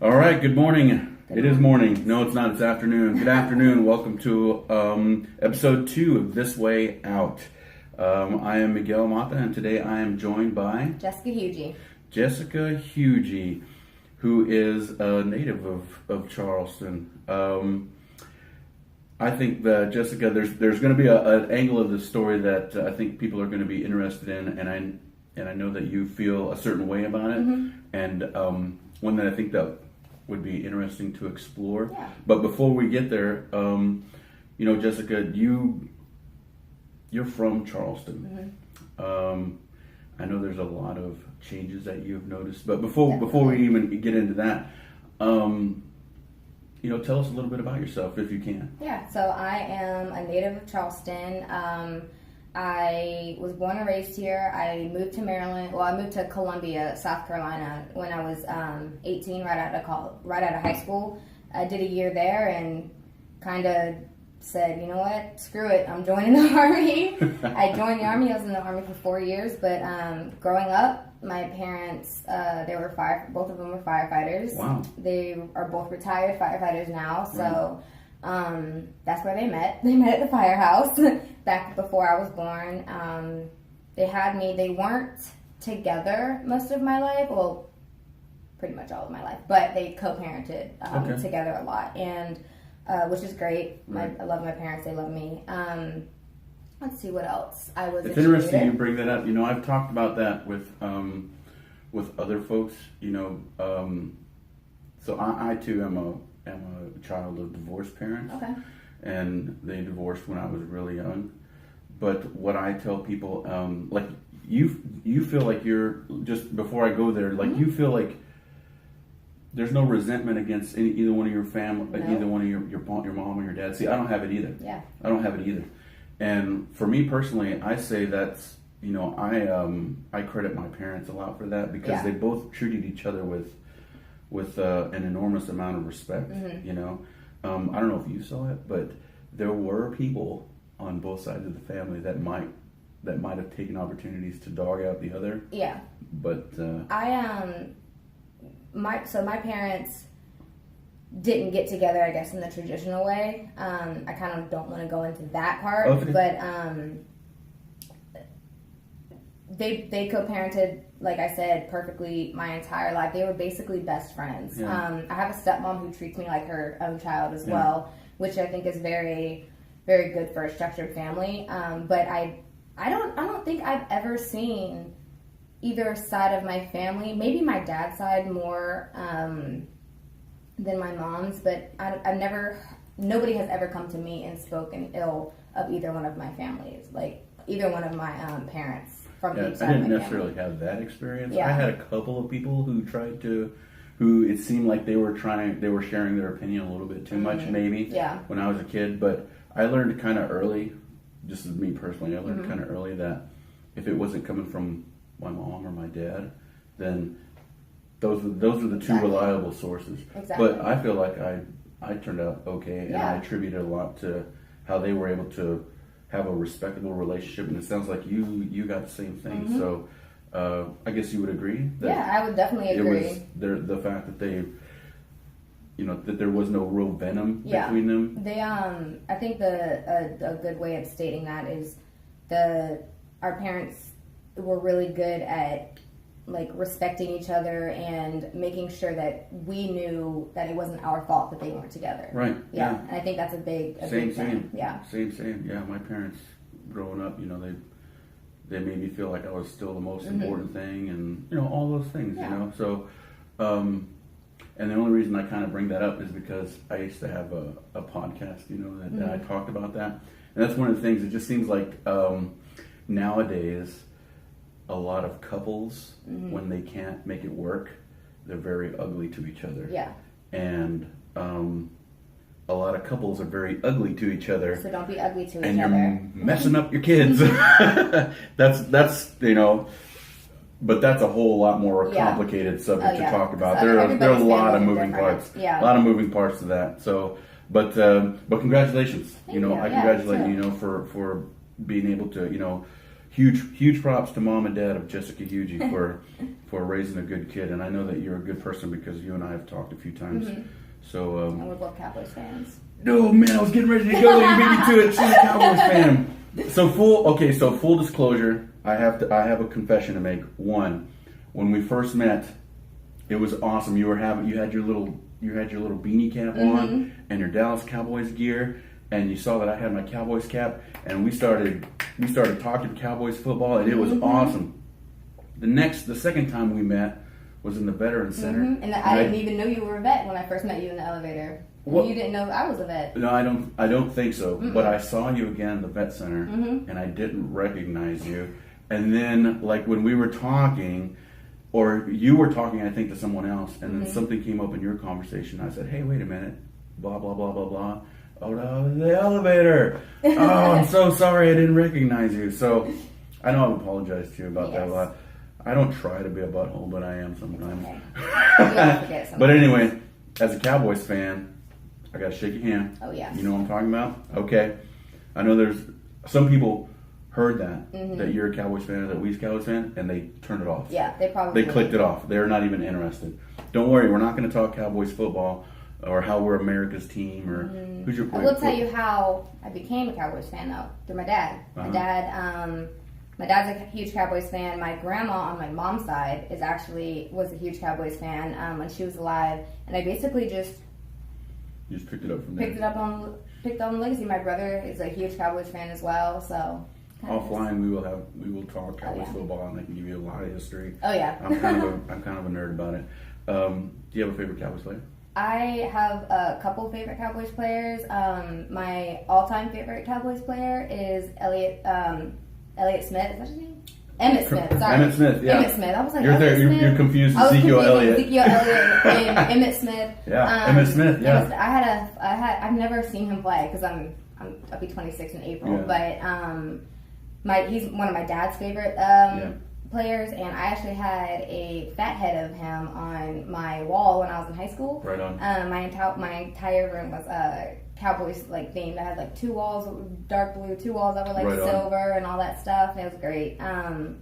All right, good morning. It is morning. No, it's not. It's afternoon. Good afternoon. Welcome to episode 2 of This Way Out. I am Miguel Mata, and today I am joined by Jessica Hughie. Jessica Hughie, who is a native of Charleston. I think that Jessica, there's going to be an angle of the story that I think people are going to be interested in, and I know that you feel a certain way about it, and one that I think that would be interesting to explore. Yeah. But before we get there, Jessica, you're from Charleston. I know there's a lot of changes that you've noticed, but before we even get into that, tell us a little bit about yourself if you can. Yeah, so I am a native of Charleston. I was born and raised here. I moved to Maryland. Well, I moved to Columbia, South Carolina, when I was 18, right out of high school. I did a year there and kind of said, you know what, screw it, I'm joining the Army. I joined the Army. I was in the Army for 4 years, but growing up, my parents, both of them were firefighters. Wow. They are both retired firefighters now, so that's where they met. They met at the firehouse back before I was born. They weren't together most of my life, well, pretty much all of my life, but they co-parented together a lot, and which is great. I love my parents, they love me. Let's see what else. It's interesting you bring that up. I've talked about that with other folks. So I too am a child of divorced parents. Okay. And they divorced when I was really young. But what I tell people, like you feel like you're, just before I go there, like you feel like there's no resentment against either one of your family, either one of your mom or your dad. See, I don't have it either. Yeah. I don't have it either. And for me personally, I say that's, I credit my parents a lot for that, because they both treated each other with an enormous amount of respect. I don't know if you saw it, but there were people on both sides of the family that might have taken opportunities to dog out the other. Yeah. But my parents didn't get together, I guess, in the traditional way. I kind of don't want to go into that part, but they co-parented, like I said, perfectly my entire life. They were basically best friends. Yeah. I have a stepmom who treats me like her own child as well, which I think is very, very good for a structured family. But I don't think I've ever seen either side of my family, maybe my dad's side more than my mom's, but nobody has ever come to me and spoken ill of either one of my families, like either one of my parents from each side. I didn't necessarily have that experience. I had a couple of people who it seemed like they were sharing their opinion a little bit too much, maybe, when I was a kid, but I learned kind of early, just as me personally, I learned kind of early that if it wasn't coming from my mom or my dad, then those are the two reliable sources. Exactly. But I feel like I turned out okay, and I attribute it a lot to how they were able to have a respectable relationship, and it sounds like you got the same thing. So I guess you would agree that I would definitely agree. It was the fact that they, that there was no real venom between them. They I think a good way of stating that is our parents were really good at like respecting each other and making sure that we knew that it wasn't our fault that they weren't together. Right. Yeah. And I think that's a big thing. Yeah. Same. Yeah. My parents growing up, they made me feel like I was still the most important thing, and all those things. So and the only reason I kind of bring that up is because I used to have a podcast, that I talked about that, and that's one of the things. It just seems like nowadays, a lot of couples, when they can't make it work, they're very ugly to each other. Yeah. And a lot of couples are very ugly to each other. So don't be ugly to each other. And you're messing up your kids. That's but that's a whole lot more complicated subject to talk about. There are a lot of moving parts. Yeah. A lot of moving parts to that. So, but congratulations. Thank you. I congratulate you, for being able to, huge props to mom and dad of Jessica Hugie for raising a good kid. And I know that you're a good person because you and I have talked a few times. So and we're both Cowboys fans. No, man, I was getting ready to go. You beat me to it. She's a Cowboys fan. So full disclosure, I have a confession to make. One, when we first met, it was awesome. You had your little beanie cap on and your Dallas Cowboys gear, and you saw that I had my Cowboys cap, and we started talking Cowboys football, and it was awesome. The second time we met was in the Veterans Center, and I didn't even know you were a vet when I first met you in the elevator. What? You didn't know I was a vet. No, I don't think so. But I saw you again in the vet center, and I didn't recognize you. And then, like, when we were talking, or you were talking, I think, to someone else, and then something came up in your conversation. I said, hey, wait a minute. Blah, blah, blah, blah, blah. Oh, no, the elevator. Oh, I'm so sorry. I didn't recognize you. So I know I've apologized to you about that a lot. I don't try to be a butthole, but I am sometimes. Okay. But anyway, as a Cowboys fan, I got to shake your hand. Oh, yeah. You know what I'm talking about? Okay. I know there's some people heard that you're a Cowboys fan or that we're a Cowboys fan, and they turned it off. Yeah, they clicked it off. They're not even interested. Don't worry, we're not going to talk Cowboys football or how we're America's team or who's your. I will tell you how I became a Cowboys fan though through my dad. My dad's a huge Cowboys fan. My grandma on my mom's side was a huge Cowboys fan when she was alive, and I basically just picked it up from there. Picked on the legacy. My brother is a huge Cowboys fan as well, so. Offline, we will talk Cowboys football, and I can give you a lot of history. Oh yeah, I'm kind of a nerd about it. Do you have a favorite Cowboys player? I have a couple favorite Cowboys players. My all-time favorite Cowboys player is Elliott Smith. Is that his name? Emmitt Smith. Sorry, Emmitt Smith. Yeah, Emmitt Smith. I was like, you're confused. Ezekiel Elliott and Emmitt Smith. Yeah, Emmitt Smith. Yeah, I've never seen him play because I'll be 26 in April, but he's one of my dad's favorite players, and I actually had a fat head of him on my wall when I was in high school. Right on. My entire room was Cowboys themed. I had like 2 walls that were dark blue, 2 walls that were silver, and all that stuff. It was great. And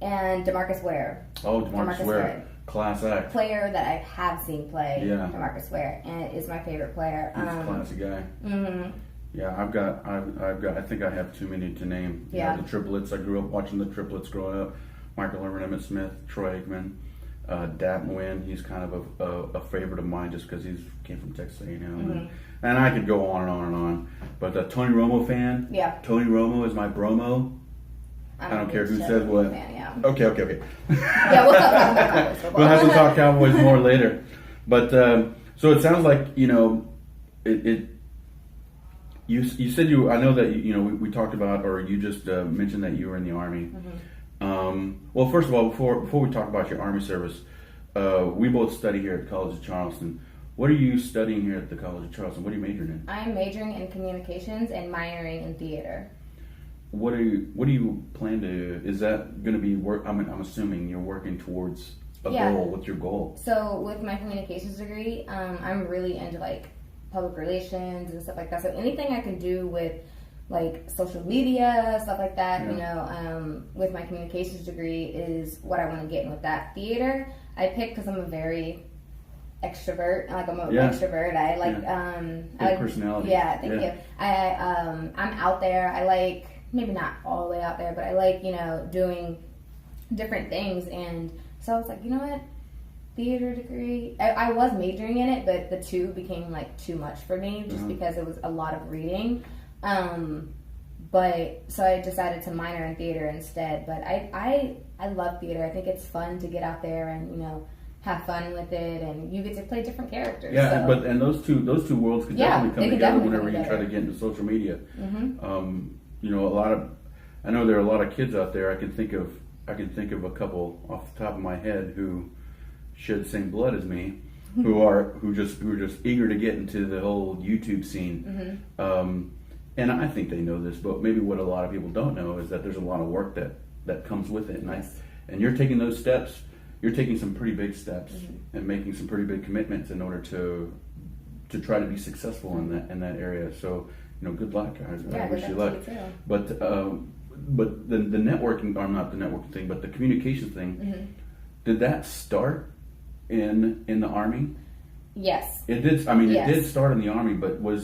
DeMarcus Ware. Oh, DeMarcus Ware. Class act. Player that I have seen play. Yeah. DeMarcus Ware, and is my favorite player. He's a classy guy. Yeah, I've got. I think I have too many to name. Yeah. The triplets. I grew up watching the triplets growing up. Michael Irvin, Emmitt Smith, Troy Aikman, Dap Nguyen. He's kind of a favorite of mine just because he came from Texas A&M. And I could go on and on and on. But the Tony Romo fan. Yeah. Tony Romo is my bromo. I don't care who says what. Fan, yeah. Okay. Yeah, we'll talk about Cowboys football. We'll have to talk Cowboys more later. But so it sounds like You said I know that we talked about, or you just mentioned that you were in the Army. Well, first of all, before we talk about your Army service, we both study here at College of Charleston. What are you studying here at the College of Charleston? What are you majoring in? I'm majoring in communications and minoring in theater. What do you plan to? Is that going to be work? I'm assuming you're working towards a goal. What's your goal? So with my communications degree, I'm really into public relations and stuff like that. So anything I can do with social media, stuff like that, with my communications degree is what I want to get in with that. Theater, I picked because I'm a very extrovert. I'm an extrovert. I like personality. Yeah, thank you. I'm out there. I like, maybe not all the way out there, but I like, doing different things. And so I was like, you know what? Theater degree. I was majoring in it, but the 2 became too much for me just because it was a lot of reading. But so I decided to minor in theater instead. But I love theater. I think it's fun to get out there and have fun with it, and you get to play different characters. Yeah, so. And those two worlds could definitely come together whenever you try to get into social media. I know there are a lot of kids out there. I can think of a couple off the top of my head who shed the same blood as me, who are just eager to get into the whole YouTube scene. And I think they know this, but maybe what a lot of people don't know is that there's a lot of work that comes with it. And you're taking those steps. You're taking some pretty big steps and making some pretty big commitments in order to try to be successful in that area. So good luck. I wish you luck. But but the networking, or not the networking thing, but the communications thing, Mm-hmm. did that start in the Army? Yes. It did. I mean, Yes. it did start in the Army, but what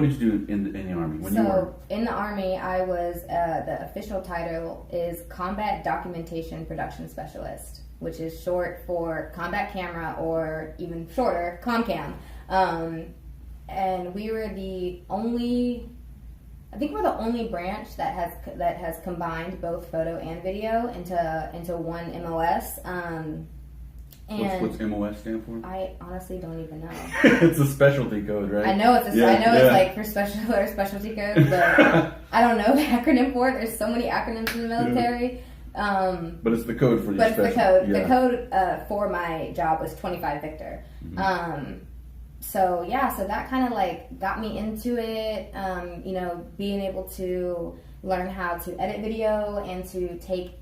did you do in the Army when you were? In the Army, I was the official title is Combat Documentation Production Specialist, which is short for combat camera, or even shorter, ComCam. And we were the only. I think we're the only branch that has combined both photo and video into one MOS. What's MOS stand for? I honestly don't even know. It's a specialty code, right? I know it's it's like for specialty codes, but I don't know the acronym for it. There's so many acronyms in the military. But it's the code for But your it's the code. Yeah. The code for my job was 25 Victor. Mm-hmm. So that kind of like got me into it. Being able to learn how to edit video and to take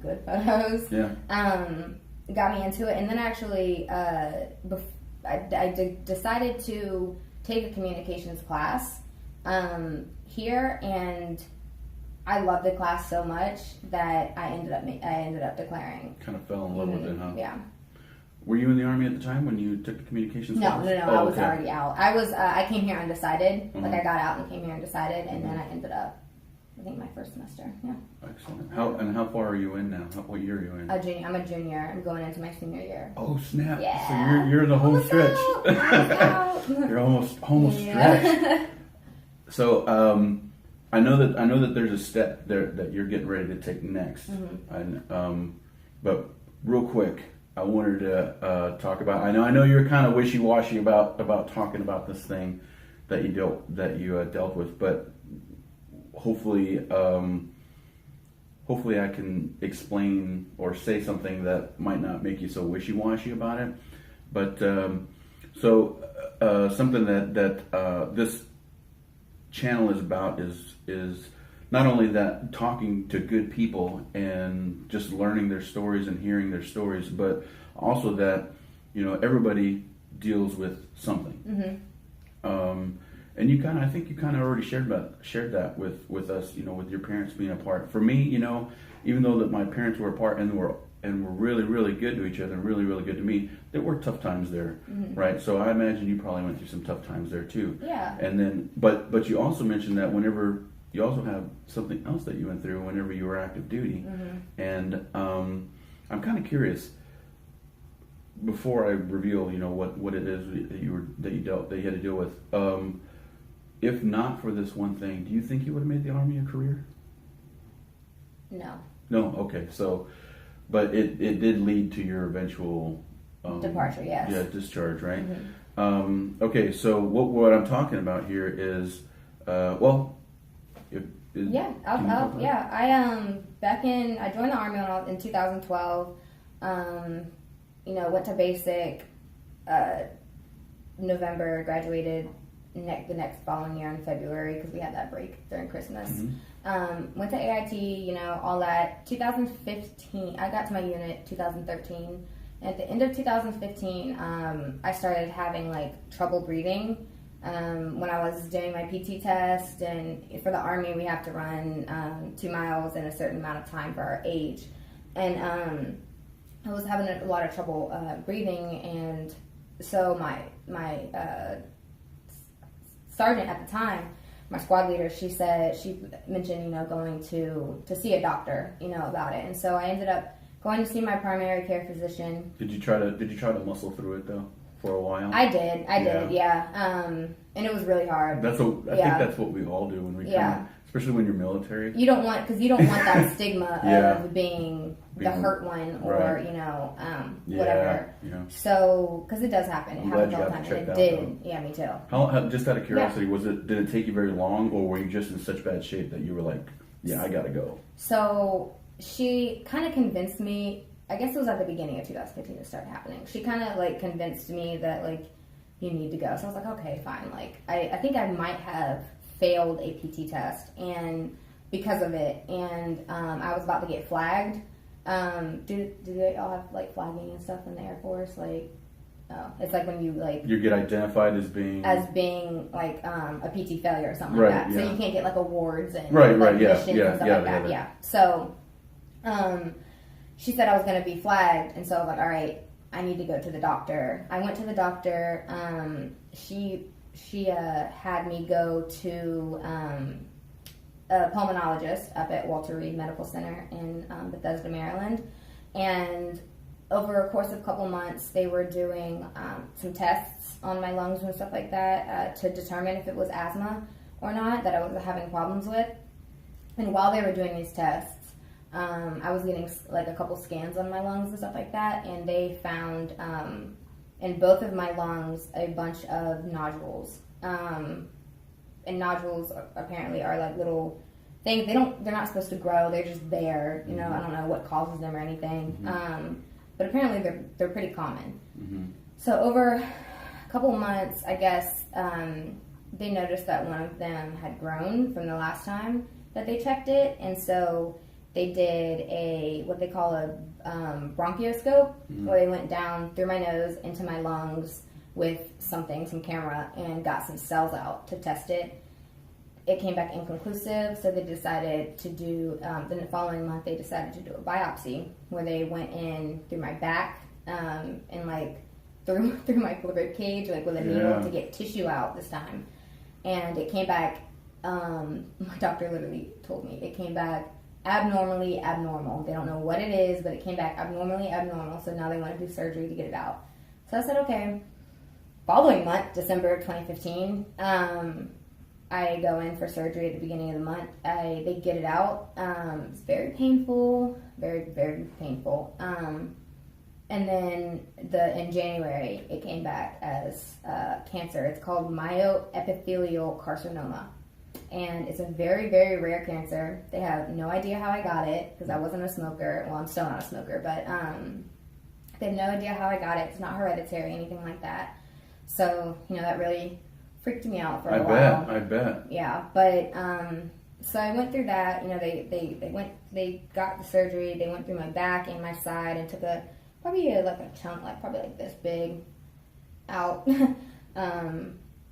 good photos. Yeah. Got me into it, and then actually, I decided to take a communications class here, and I loved the class so much that I ended up declaring. Kind of fell in love with it, huh? Yeah. Were you in the Army at the time when you took the communications class? No. I was already out. I came here undecided. Mm-hmm. Like I got out and came here undecided, and then I ended up. I think my first semester. Yeah. Excellent. How far are you in now? What year are you in? I'm a junior. I'm going into my senior year. Oh snap! Yeah. So you're in the home stretch. You're almost stretched. So I know that there's a step there that you're getting ready to take next. Mm-hmm. And but real quick, I wanted to talk about. I know you're kind of wishy-washy about talking about this thing that you dealt with, but hopefully I can explain or say something that might not make you so wishy-washy about it. But something that this channel is about is not only that talking to good people and just learning their stories and hearing their stories, but also that everybody deals with something. Mm-hmm. And I think you kind of already shared that with us, with your parents being apart. For me, even though that my parents were apart and were really, really good to each other and really, really good to me, there were tough times there, mm-hmm. right? So I imagine you probably went through some tough times there too. Yeah. And then, but you also mentioned that whenever you also have something else that you went through whenever you were active duty, mm-hmm. and I'm kind of curious. Before I reveal, what it is that you had to deal with. If not for this one thing, do you think you would have made the Army a career? No. No. Okay. So, but it did lead to your eventual departure. Yes. Yeah, discharge. Right. Mm-hmm. Okay. So what I'm talking about here is, I'll yeah. I joined the Army in 2012. Went to basic. November, graduated. The next following year in February, because we had that break during Christmas. Mm-hmm. Went to AIT, all that. 2015, I got to my unit 2013. And at the end of 2015, I started having trouble breathing. When I was doing my PT test, and for the Army, we have to run 2 miles in a certain amount of time for our age. And I was having a lot of trouble breathing, and so my sergeant at the time, my squad leader, she mentioned, going to see a doctor, about it. And so I ended up going to see my primary care physician. Did you try to muscle through it though for a while? I did, yeah. And it was really hard. I think that's what we all do when we especially when you're military. You don't want that stigma of being the hurt one, or whatever. Yeah. So, because it does happen. It happens all the time. And it did. Though. Yeah, me too. How? Just out of curiosity, did it take you very long, or were you just in such bad shape that you were like, I gotta go? So she kind of convinced me. I guess it was at the beginning of 2015 it started happening. She kind of convinced me that you need to go. So I was like, okay, fine. I think I might have failed a PT test, and because of it, and I was about to get flagged. Do they all have flagging and stuff in the Air Force? Oh, it's like when you like you get identified as being like a PT failure or something right, like that. yeah. So you can't get like awards and right, like, yeah, missions yeah, and stuff yeah, like that. yeah. Yeah. So she said I was going to be flagged, and so I was like, all right, I need to go to the doctor. I went to the doctor. She had me go to a pulmonologist up at Walter Reed Medical Center in Bethesda, Maryland, and over a course of a couple months, they were doing some tests on my lungs and stuff like that to determine if it was asthma or not that I was having problems with. And while they were doing these tests, I was getting like a couple scans on my lungs and stuff like that, and they found in both of my lungs a bunch of nodules. And nodules apparently are like little things. They're not supposed to grow. They're just there. You know, I don't know what causes them or anything. But apparently they're pretty common. So over a couple months, I guess, they noticed that one of them had grown from the last time that they checked it, and so they did what they call a bronchioscope, where they went down through my nose into my lungs with some camera, and got some cells out to test it. It came back inconclusive, so they decided to do, the following month, they decided to do a biopsy where they went in through my back and like through my rib cage, like with a needle to get tissue out this time. And it came back, my doctor literally told me, it came back abnormally abnormal. They don't know what it is, but it came back abnormally abnormal, so now they want to do surgery to get it out. So I said, okay. Following month, December 2015, I go in for surgery at the beginning of the month. They get it out. It's very painful, very, very painful. And then in January, it came back as cancer. It's called myoepithelial carcinoma. And it's a very, very rare cancer. They have no idea how I got it, because I wasn't a smoker. Well, I'm still not a smoker, but they have no idea how I got it. It's not hereditary, anything like that. So, that really freaked me out for a while. I bet. Yeah, but so I went through that. They got the surgery. They went through my back and my side and took a chunk, probably like this big, out.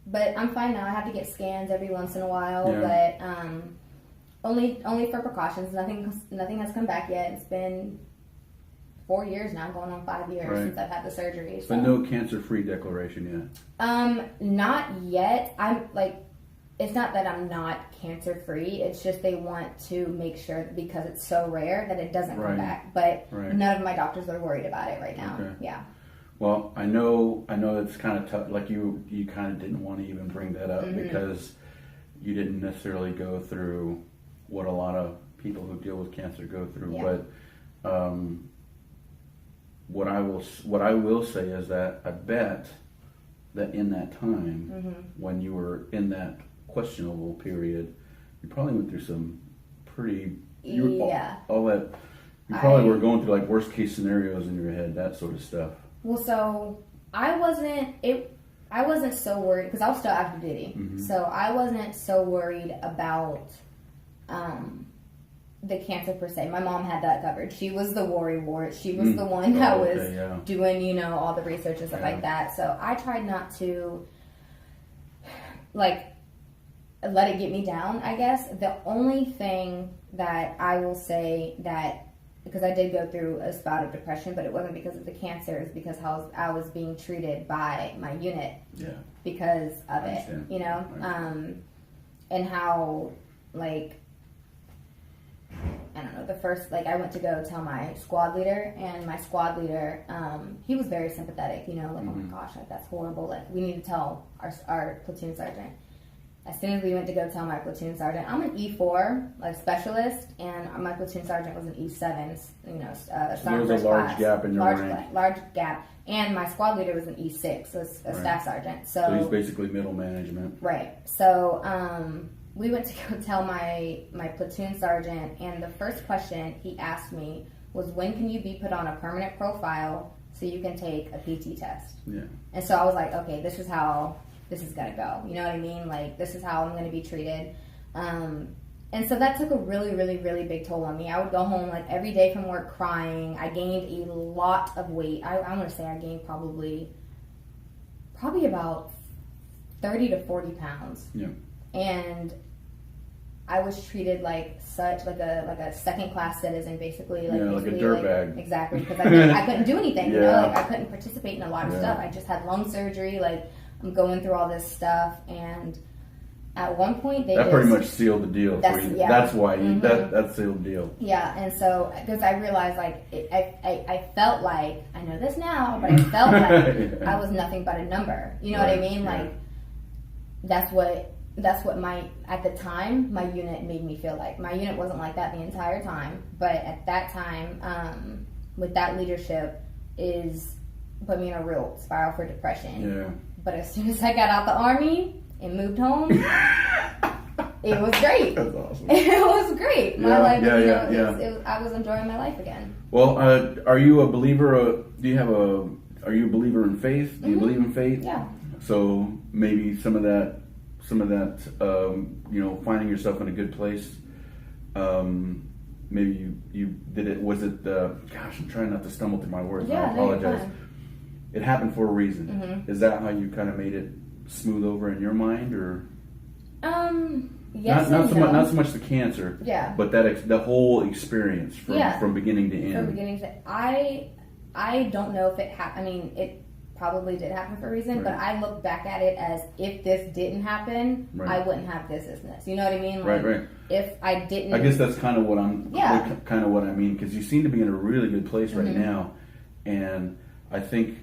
But I'm fine now. I have to get scans every once in a while, but only for precautions. Nothing has come back yet. It's been 4 years now, going on 5 years since I've had the surgery. So. But no cancer-free declaration yet? Not yet. It's not that I'm not cancer-free. It's just they want to make sure, because it's so rare, that it doesn't come back. But none of my doctors are worried about it right now. Okay. Yeah. Well, I know it's kind of tough. Like you kind of didn't want to even bring that up because you didn't necessarily go through what a lot of people who deal with cancer go through. Yeah. But what I will say is that I bet that in that time when you were in that questionable period, you probably went through some pretty all that. You probably were going through like worst case scenarios in your head, that sort of stuff. Well, so I wasn't so worried, because I was still active duty. So I wasn't so worried about the cancer per se. My mom had that covered. She was the worry wart. She was the one that was doing, all the research and stuff like that. So I tried not to let it get me down, I guess. The only thing that I will say that, because I did go through a spout of depression, but it wasn't because of the cancer, it's because how I was being treated by my unit because of it, and how, I don't know, the first, I went to go tell my squad leader, and my squad leader, he was very sympathetic, oh my gosh, that's horrible, we need to tell our platoon sergeant. As soon as we went to go tell my platoon sergeant, I'm an E4 specialist, and my platoon sergeant was an E7. So there was a large gap in your rank. Large gap, and my squad leader was an E6, so a staff sergeant. So he's basically middle management. Right. So we went to go tell my platoon sergeant, and the first question he asked me was, "When can you be put on a permanent profile so you can take a PT test?" Yeah. And so I was like, okay, this is how this is gonna go. You know what I mean? This is how I'm gonna be treated. And so that took a really, really, really big toll on me. I would go home every day from work crying. I gained a lot of weight. I want to say I gained probably probably about 30 to 40 pounds. Yeah. And I was treated like a second class citizen, basically. Like a dirtbag. Exactly, because I couldn't do anything. You know, Yeah. like I couldn't participate in a lot of stuff. I just had lung surgery. Like I'm going through all this stuff, and at one point that pretty much sealed the deal for you. Yeah. That's why that sealed the deal. Yeah, and so because I realized I felt like, I know this now, but I felt like I was nothing but a number. You know what I mean? Like that's what at the time my unit made me feel like. My unit wasn't like that the entire time, but at that time, with that leadership, put me in a real spiral for depression. Yeah. But as soon as I got out the Army and moved home, it was great. That's awesome. It was great. My life, I was enjoying my life again. Well, are you a believer? Are you a believer in faith? Do you believe in faith? Yeah. So maybe some of that, finding yourself in a good place. Maybe you did it. Was it? Gosh, I'm trying not to stumble through my words. Yeah, I apologize. No, you're fine. It happened for a reason. Mm-hmm. Is that how you kind of made it smooth over in your mind, or? Yes, not so much the cancer. Yeah. But the whole experience from beginning to end. From beginning to I don't know if it happened. I mean, it probably did happen for a reason, but I look back at it as if this didn't happen, I wouldn't have this business. You know what I mean? Like, right. If I didn't, I guess that's kind of what kind of what I mean, because you seem to be in a really good place right now, and I think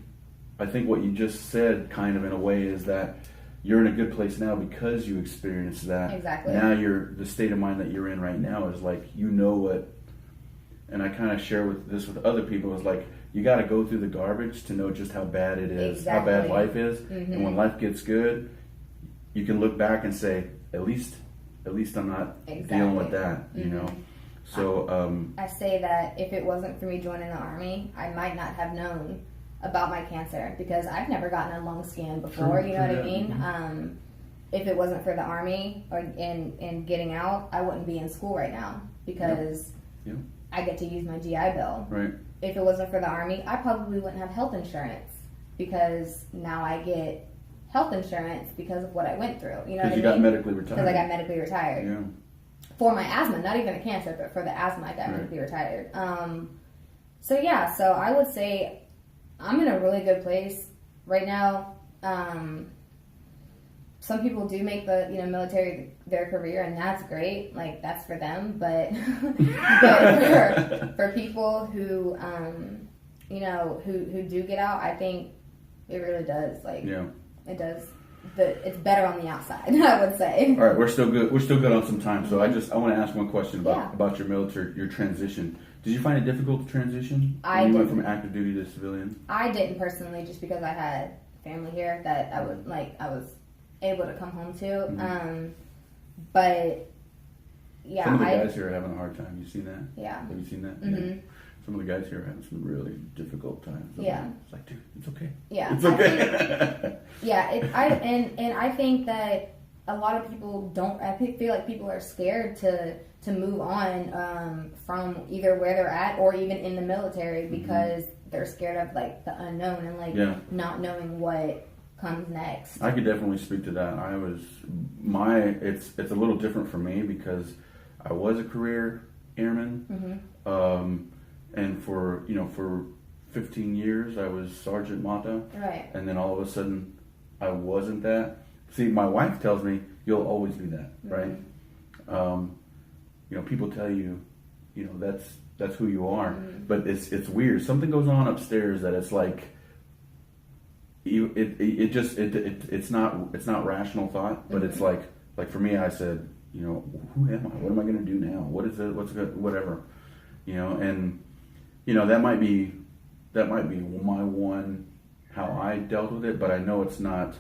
what you just said, kind of in a way, is that you're in a good place now because you experienced that. Exactly. Now the state of mind that you're in right now is like, you know what, and I kind of share with other people, is like, you got to go through the garbage to know just how bad it is, how bad life is. Mm-hmm. And when life gets good, you can look back and say, at least I'm not dealing with that, you know? So, I say that if it wasn't for me joining the Army, I might not have known about my cancer, because I've never gotten a lung scan before. You know what I mean? Mm-hmm. If it wasn't for the Army and getting out, I wouldn't be in school right now, because I get to use my GI Bill. Right. If it wasn't for the Army, I probably wouldn't have health insurance, because now I get health insurance because of what I went through. You know what I mean? Because you got medically retired. Because I got medically retired. Yeah. For my asthma, not even a cancer, but for the asthma, I got medically retired. So I would say I'm in a really good place right now. Some people do make the military their career, and that's great. Like, that's for them. But for people who who do get out, I think it really does. Like, it does. It's better on the outside, I would say. All right, we're still good. We're still good on some time. So I want to ask one question about your military, your transition. Did you find it difficult to transition when you went from active duty to civilian? I didn't personally, just because I had family here that I was able to come home to. Mm-hmm. But yeah, some of the guys here are having a hard time. You seen that? Yeah. Have you seen that? Mm-hmm. Yeah. Some of the guys here are having some really difficult times. It's like, dude, it's okay. Yeah. It's okay. I think that a lot of people don't. I feel like people are scared to move on from either where they're at or even in the military, because they're scared of like the unknown and not knowing what comes next. I could definitely speak to that. It's a little different for me, because I was a career airman, and for 15 years I was Sergeant Mata, right? And then all of a sudden I wasn't that. See, my wife tells me you'll always be that, right? People tell you, that's who you are, but it's weird. Something goes on upstairs that it's like, it's not rational thought, but it's like for me, I said, who am I? What am I going to do now? What is it? What's good? Whatever, and that might be my one, how I dealt with it, but I know it's not.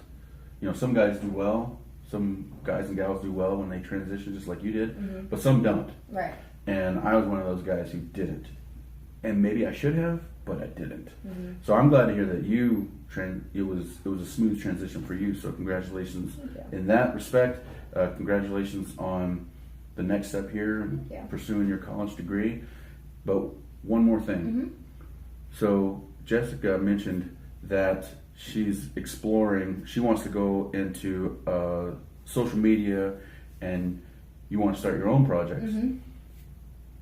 Some guys do well. Some guys and gals do well when they transition, just like you did, but some don't. Right. And I was one of those guys who didn't, and maybe I should have, but I didn't. So I'm glad to hear that it was a smooth transition for you. So congratulations in that respect. Congratulations on the next step here, pursuing your college degree. But one more thing. So Jessica mentioned that she's exploring. She wants to go into social media, and you want to start your own projects. Mm-hmm.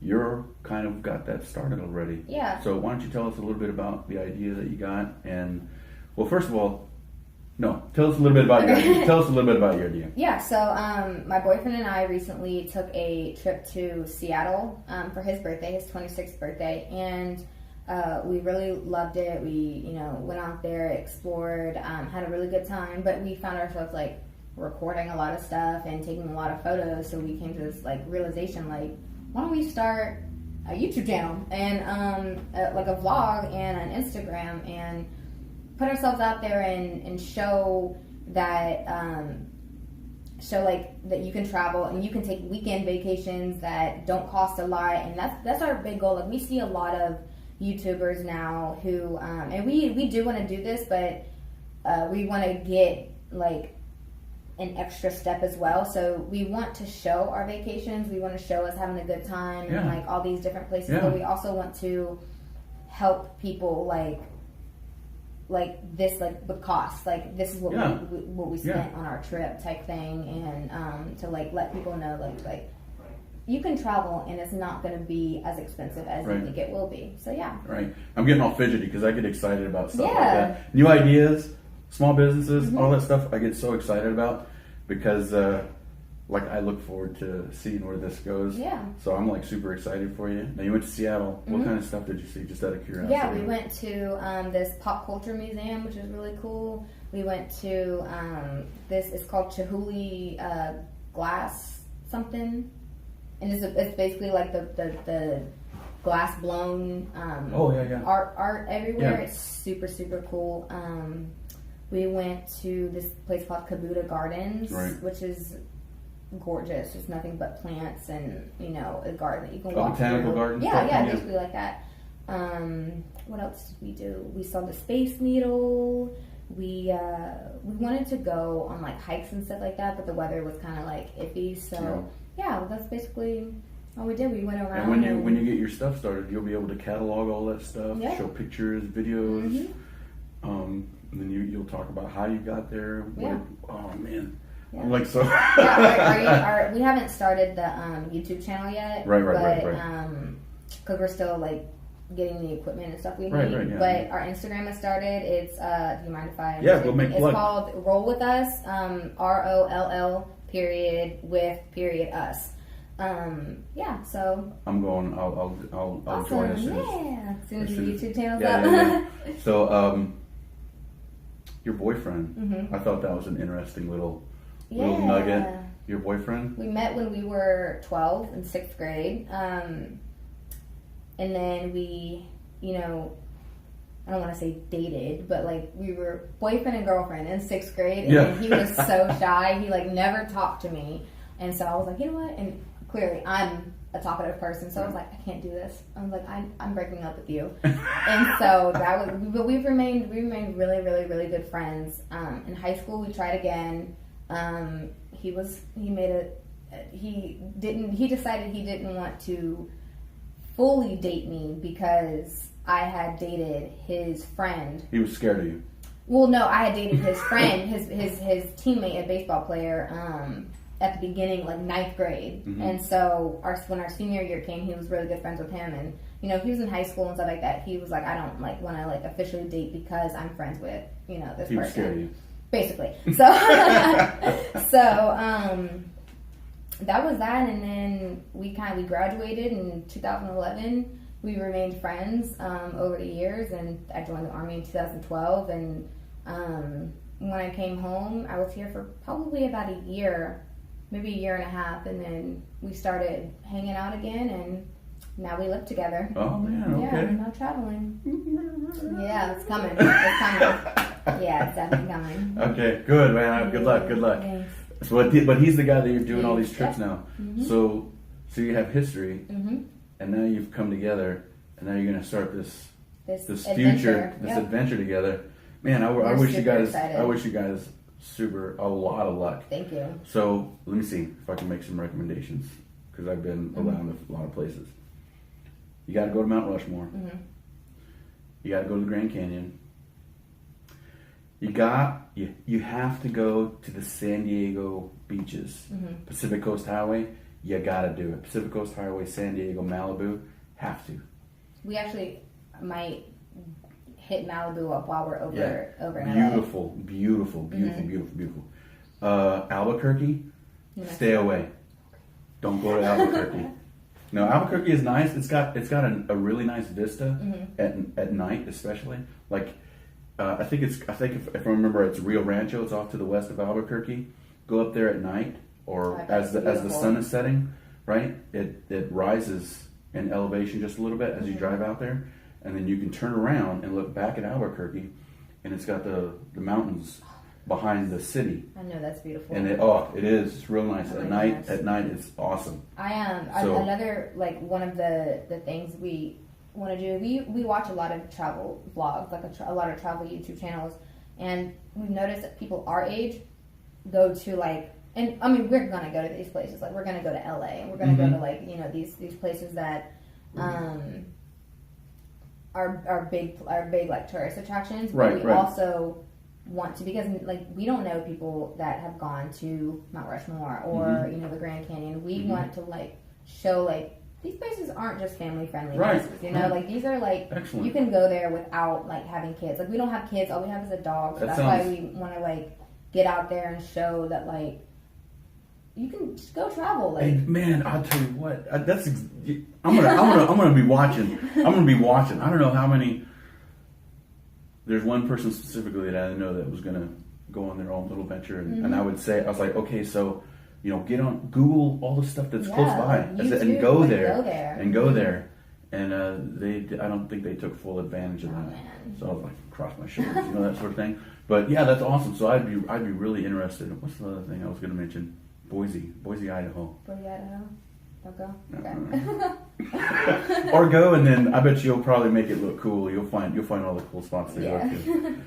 You're kind of got that started already. Yeah. So why don't you tell us a little bit about the idea that you got? And well, first of all, no, tell us a little bit about your idea. Tell us a little bit about your idea. Yeah. So my boyfriend and I recently took a trip to Seattle for his birthday, his 26th birthday, and we really loved it. We, went out there, explored, had a really good time, but we found ourselves like recording a lot of stuff and taking a lot of photos. So we came to this like realization, like, why don't we start a YouTube channel and like a vlog and an Instagram and put ourselves out there and show that that you can travel and you can take weekend vacations that don't cost a lot. And that's our big goal. Like, we see a lot of YouTubers now who and we do want to do this, but we want to get like an extra step as well. So we want to show our vacations. We want to show us having a good time and like all these different places. Yeah. But we also want to help people like this, like with costs. Like, this is what we spent on our trip type thing, and to like let people know like you can travel and it's not going to be as expensive as you think it will be. So yeah. Right. I'm getting all fidgety because I get excited about stuff like that. New ideas, small businesses, all that stuff I get so excited about because like I look forward to seeing where this goes. Yeah. So I'm like super excited for you. Now you went to Seattle. What kind of stuff did you see, just out of curiosity? Yeah, we went to this pop culture museum, which is really cool. We went to this, it's called Chihuly glass something. And it's basically like the glass blown art everywhere. Yeah. It's super, super cool. We went to this place called Kabuta Gardens, which is gorgeous. There's nothing but plants and a garden that you can walk botanical through. garden. Yeah, basically like that. What else did we do? We saw the Space Needle. We wanted to go on like hikes and stuff like that, but the weather was kind of like iffy. So that's basically all we did. We went around. And when you get your stuff started, you'll be able to catalog all that stuff, show pictures, videos. And then you'll talk about how you got there. Oh man. Yeah. I'm like so. We haven't started the YouTube channel yet. Right. Because we're still like getting the equipment and stuff we need. But our Instagram has started. It's do you mind if I? Yeah, we'll make. It's called Roll With Us. ROLL _us. So I'm going. I'll awesome. join us. As soon as your YouTube channel's up. So your boyfriend. I thought that was an interesting little nugget. Your boyfriend? We met when we were 12 in 6th grade. And then we, I don't want to say dated, but like we were boyfriend and girlfriend in 6th grade. And then he was so shy. He like never talked to me. And so I was like, you know what? And clearly I'm a talkative person. So I was like, I can't do this. I was like, I'm breaking up with you. And so but we remained really, really, really good friends. In high school, we tried again. He decided he didn't want to fully date me because I had dated his friend. He was scared of you. Well, no, I had dated his friend, his teammate, a baseball player, at the beginning, like 9th grade. And so when our senior year came, he was really good friends with him. And, he was in high school and stuff like that. He was like, I don't like want to like officially date because I'm friends with, this person. He was scared of you. Basically. So, that was that. And then we graduated in 2011. We remained friends over the years, and I joined the Army in 2012. And when I came home, I was here for probably about a year, maybe a year and a half, and then we started hanging out again, and now we live together. Oh man, okay. Yeah, we're now traveling. Yeah, it's coming. It's coming. Yeah, it's definitely coming. Okay, good, man. Good luck. Thanks. So, but he's the guy that you're doing all these trips now. So you have history, and now you've come together, and now you're going to start this future, this adventure together. Man, I wish you guys. Excited. I wish you guys a lot of luck. Thank you. So let me see if I can make some recommendations because I've been around a lot of places. You got to go to Mount Rushmore. You got to go to the Grand Canyon. You have to go to the San Diego beaches. Pacific Coast Highway, you gotta do it. Pacific Coast Highway, San Diego, Malibu, have to. We actually might hit Malibu up while we're over in Beautiful. Albuquerque, stay away. Don't go to Albuquerque. No, Albuquerque is nice. It's got a really nice vista at night, especially. Like, I think if I remember, it's Rio Rancho. It's off to the west of Albuquerque. Go up there at night, or as the sun is setting, right? It rises in elevation just a little bit as you drive out there, and then you can turn around and look back at Albuquerque, and it's got the mountains behind the city. I know, that's beautiful. And it is. It's real nice. At night, it's awesome. I am. Another, like, one of the things we want to do, we watch a lot of travel vlogs, like a lot of travel YouTube channels, and we've noticed that people our age go to, like, and I mean, we're gonna go to these places, like, we're gonna go to LA, and we're gonna go to, like, you know, these places that are big like tourist attractions, but we also want to, because, like, we don't know people that have gone to Mount Rushmore or you know, the Grand Canyon. We want to, like, show, like, these places aren't just family friendly places, you know, like, these are, like, you can go there without, like, having kids. Like, we don't have kids, all we have is a dog, so that's why we want to, like, get out there and show that, like, you can just go travel. Like, hey, man, I'll tell you what, I'm gonna be watching. I don't know how many. There's one person specifically that I know that was gonna go on their own little venture, and I would say, I was like, okay, so, you know, get on Google all the stuff that's close by, and go there. And I don't think they took full advantage of that. Man. So I was like, cross my shoulders, you know, that sort of thing. But yeah, that's awesome. So I'd be really interested. What's the other thing I was gonna mention? Boise, Idaho. Boise, Idaho. Don't go. Okay. Or go, and then I bet you'll probably make it look cool. You'll find all the cool spots to go to.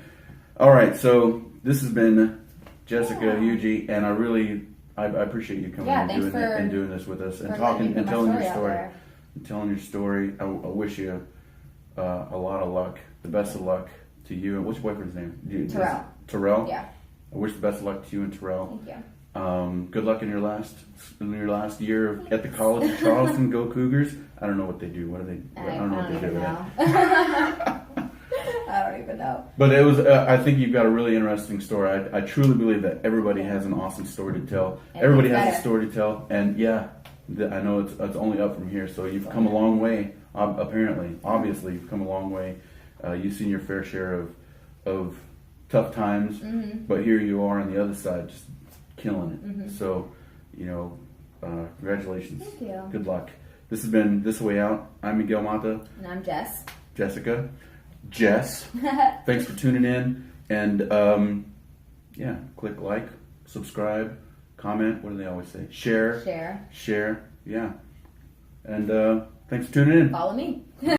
All right, so this has been Jessica Hugie, and I appreciate you coming and doing this with us and talking and telling your story. I wish you a lot of luck, the best of luck to you. And what's your boyfriend's name? Terrell. Yeah. I wish the best of luck to you and Terrell. Thank you. Good luck in your last year at the College of Charleston. Go Cougars! I don't know what they do. What do they? I don't know what they do with that. I don't even know. But it was. I think you've got a really interesting story. I truly believe that everybody has an awesome story to tell. Everybody has a story to tell, and yeah, I know it's only up from here. So you've come a long way. Obviously, you've come a long way. You've seen your fair share of tough times, but here you are on the other side, just killing it. So, you know, congratulations. Thank you. Good luck. This has been This Way Out. I'm Miguel Mata. And I'm Jessica. Jess. Thanks for tuning in. And yeah, click like, subscribe, comment. What do they always say? Share. Yeah. And thanks for tuning in. Follow me.